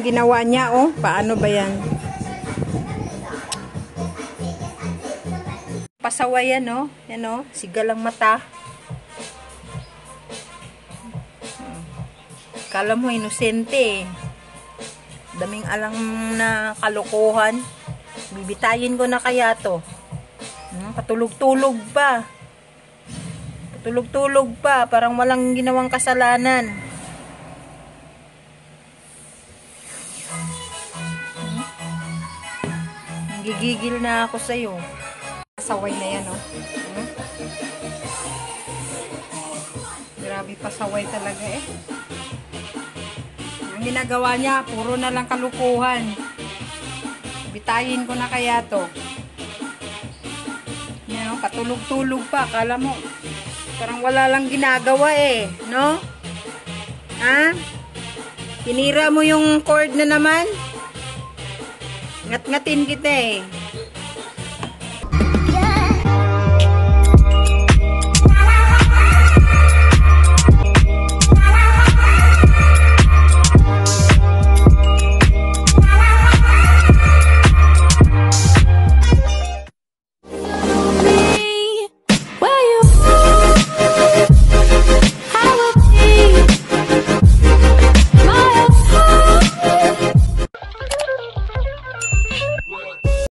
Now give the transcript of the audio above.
ang ginawa niya, oh. Paano ba yan? Pasaway yan, oh. Yan, oh. Sigalang mata. Kala mo, inosente, eh. Daming alang na kalokohan. Bibitayin ko na kaya to. Patulog-tulog pa. Patulog-tulog pa. Parang walang ginawang kasalanan. Gigigil na ako sa'yo. Pasaway na yan, oh. Grabe, pasaway talaga, eh. Ang ginagawa niya, puro na lang kalukuhan. Bitayin ko na kaya to. Yan, oh, patulog-tulog pa. Kala mo, parang wala lang ginagawa, eh. No? Ha? Tinira mo yung cord na naman? Ngat-ngatin kita, eh.